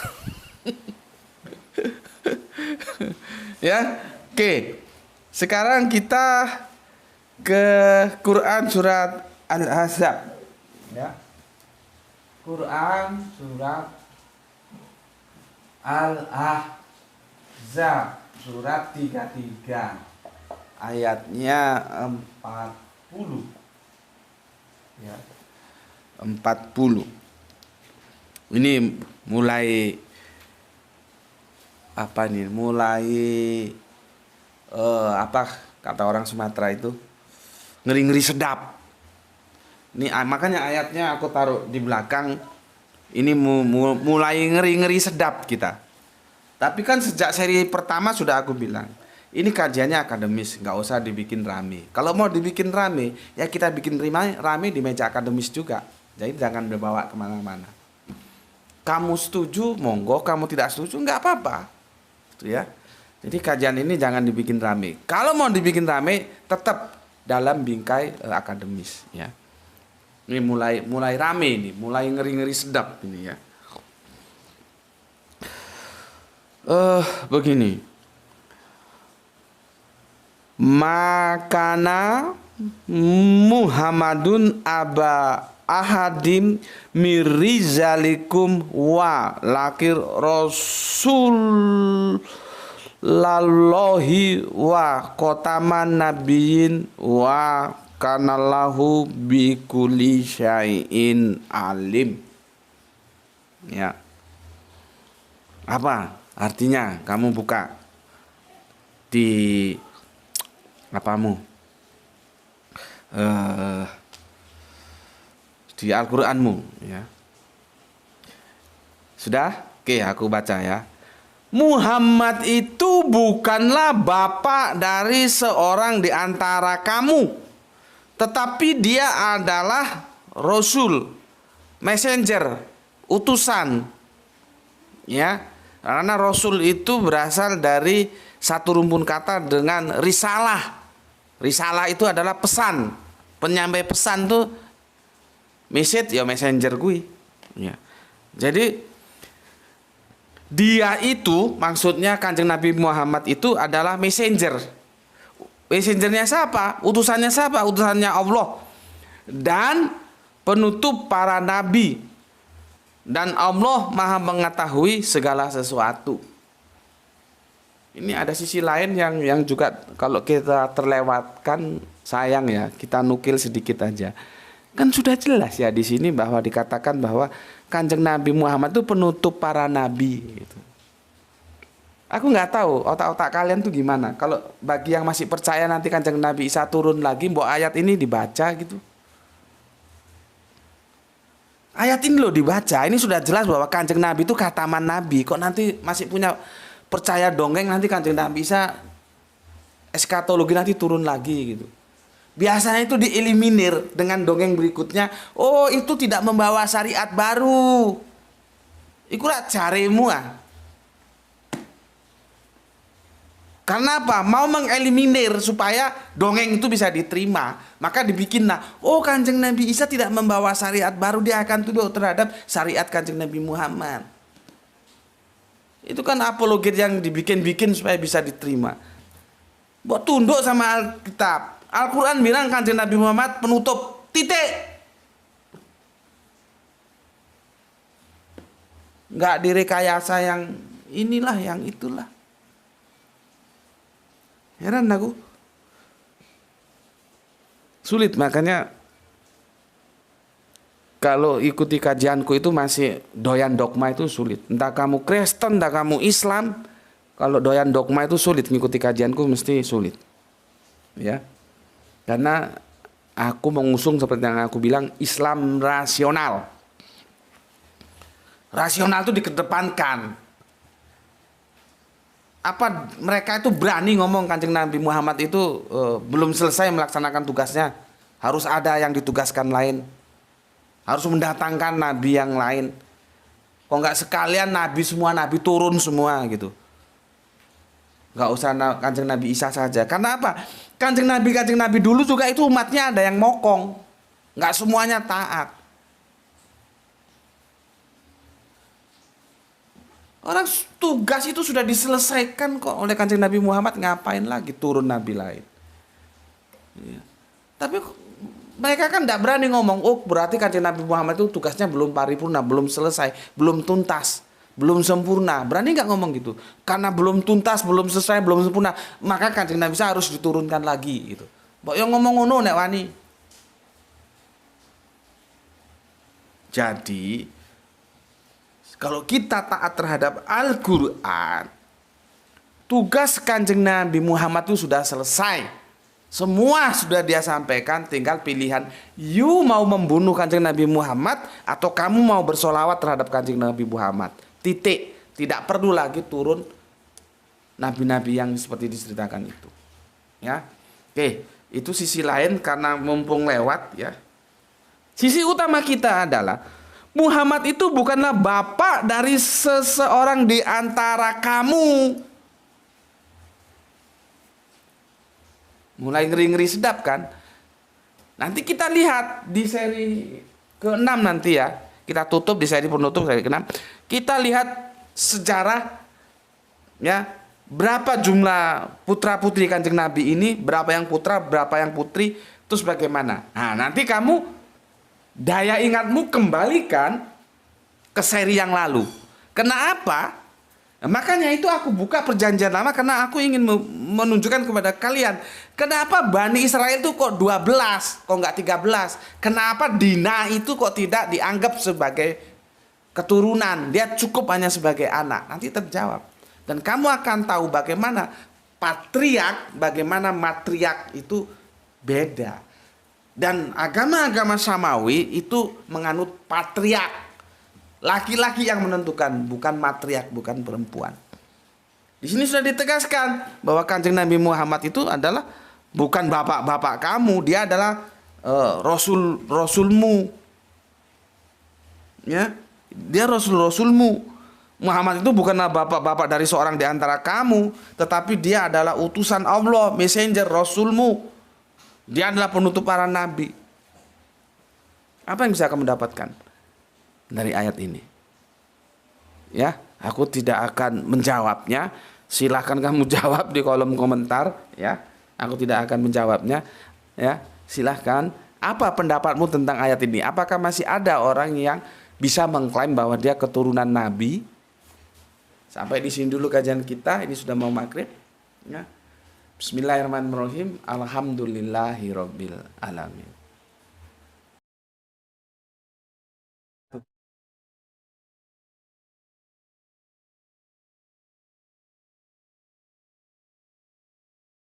Ya. Oke. Sekarang kita ke Quran surat Al-Ahzab, ya. Quran surat Al-Ahzab surat 33 ayatnya 40, ya. 40. Ini mulai apa nih? Mulai apa kata orang Sumatera itu? Ngeri-ngeri sedap. Ini makanya ayatnya aku taruh di belakang. Ini mulai ngeri-ngeri sedap kita. Tapi kan sejak seri pertama sudah aku bilang, ini kajiannya akademis, nggak usah dibikin rame. Kalau mau dibikin rame, ya kita bikin rame di meja akademis juga. Jadi jangan dibawa kemana-mana. Kamu setuju, monggo. Kamu tidak setuju, nggak apa-apa. Gitu ya. Jadi kajian ini jangan dibikin rame. Kalau mau dibikin rame, tetap dalam bingkai akademis, ya. Ini mulai rame ini, mulai ngeri-ngeri sedap ini, ya. Begini. Makana Muhammadun aba ahadim mirizalikum wa lakir rasul lallahi wa kotaman nabiyin wa kanalahu bikulli syai'in alim. Ya. Apa artinya? Kamu buka di apamu? Di Al-Qur'anmu, ya. Sudah? Oke, aku baca, ya. Muhammad itu bukanlah bapak dari seorang di antara kamu, tetapi dia adalah rasul, messenger, utusan, ya. Karena rasul itu berasal dari satu rumpun kata dengan risalah. Risalah itu adalah pesan, penyampai pesan tuh message, ya messenger gue, ya. Jadi dia itu maksudnya Kanjeng Nabi Muhammad itu adalah messenger. Messengernya siapa? Utusannya siapa? Utusannya Allah. Dan penutup para nabi. Dan Allah Maha mengetahui segala sesuatu. Ini ada sisi lain yang juga kalau kita terlewatkan, sayang, ya, kita nukil sedikit aja. Kan sudah jelas, ya, di sini bahwa dikatakan bahwa Kanjeng Nabi Muhammad itu penutup para nabi, gitu. Aku nggak tahu otak-otak kalian tuh gimana. Kalau bagi yang masih percaya nanti Kanjeng Nabi Isa turun lagi, mbok ayat ini dibaca gitu. Ayat ini loh dibaca. Ini sudah jelas bahwa Kanjeng Nabi itu khataman Nabi. Kok nanti masih punya percaya dongeng nanti Kanjeng Nabi Isa eskatologi nanti turun lagi gitu. Biasanya itu dieliminir dengan dongeng berikutnya. Oh, itu tidak membawa syariat baru. Iku lah jaremu, ah. Karena apa? Mau mengeliminir supaya dongeng itu bisa diterima. Maka dibikinlah, oh, Kanjeng Nabi Isa tidak membawa syariat baru, dia akan tunduk terhadap syariat Kanjeng Nabi Muhammad. Itu kan apologet yang dibikin-bikin supaya bisa diterima. Buat tunduk sama Alkitab. Al-Quran bilang Kanjeng Nabi Muhammad penutup, titik. nggak direkayasa yang inilah yang itulah. Heran aku. Sulit, makanya kalau ikuti kajianku itu masih doyan dogma itu sulit. Entah kamu Kristen, entah kamu Islam, kalau doyan dogma itu sulit, mengikuti kajianku mesti sulit. Ya. Karena aku mengusung seperti yang aku bilang, Islam rasional. Rasional itu dikedepankan. Apa mereka itu berani ngomong Kanjeng Nabi Muhammad itu belum selesai melaksanakan tugasnya, harus ada yang ditugaskan lain, harus mendatangkan nabi yang lain. Kok nggak sekalian semua nabi turun semua gitu, nggak usah Kanjeng Nabi Isa saja. Karena apa? Kanjeng Nabi dulu juga itu umatnya ada yang mokong, nggak semuanya taat. Orang tugas itu sudah diselesaikan kok oleh Kanjeng Nabi Muhammad, ngapain lagi turun nabi lain? Ya. Tapi mereka kan tidak berani ngomong, oh berarti Kanjeng Nabi Muhammad itu tugasnya belum paripurna, belum selesai, belum tuntas, belum sempurna. Berani nggak ngomong gitu? Karena belum tuntas, belum selesai, belum sempurna, maka Kanjeng Nabi harus diturunkan lagi gitu. Mbok yang ngomong ngono nek wani. Jadi kalau kita taat terhadap Al-Quran, tugas Kanjeng Nabi Muhammad itu sudah selesai. Semua sudah dia sampaikan, tinggal pilihan. You mau membunuh Kanjeng Nabi Muhammad atau kamu mau bersolawat terhadap Kanjeng Nabi Muhammad. Titik. Tidak perlu lagi turun nabi-nabi yang seperti diceritakan itu. Ya, oke. Itu sisi lain karena mumpung lewat ya. Sisi utama kita adalah Muhammad itu bukanlah bapak dari seseorang di antara kamu. Mulai ngeri-ngeri sedap kan? Nanti kita lihat di seri ke-6 nanti ya. Kita tutup di seri penutup seri ke-6. Kita lihat sejarah ya, berapa jumlah putra-putri Kanjeng Nabi ini, berapa yang putra, berapa yang putri, terus bagaimana. Nah, nanti kamu daya ingatmu kembalikan ke seri yang lalu. Kenapa? Nah, makanya itu aku buka perjanjian lama karena aku ingin menunjukkan kepada kalian kenapa Bani Israel itu kok 12, kok nggak 13. Kenapa Dina itu kok tidak dianggap sebagai keturunan, dia cukup hanya sebagai anak. Nanti terjawab. Dan kamu akan tahu bagaimana patriark, bagaimana matriark itu beda. Dan agama-agama Samawi itu menganut patriark. Laki-laki yang menentukan, bukan matriark, bukan perempuan. Di sini sudah ditegaskan bahwa Kanjeng Nabi Muhammad itu adalah bukan bapak-bapak kamu, dia adalah rasulmu. Ya, dia rasulmu. Muhammad itu bukanlah bapak-bapak dari seorang di antara kamu, tetapi dia adalah utusan Allah, messenger, rasulmu. Dia adalah penutup para nabi. Apa yang bisa kamu dapatkan dari ayat ini? Ya, aku tidak akan menjawabnya. Silahkan kamu jawab di kolom komentar. Ya, aku tidak akan menjawabnya. Ya, silahkan. Apa pendapatmu tentang ayat ini? Apakah masih ada orang yang bisa mengklaim bahwa dia keturunan nabi? Sampai di sini dulu kajian kita. Ini sudah mau maghrib. Ya. Bismillahirrahmanirrahim. Alhamdulillahirabbil alamin.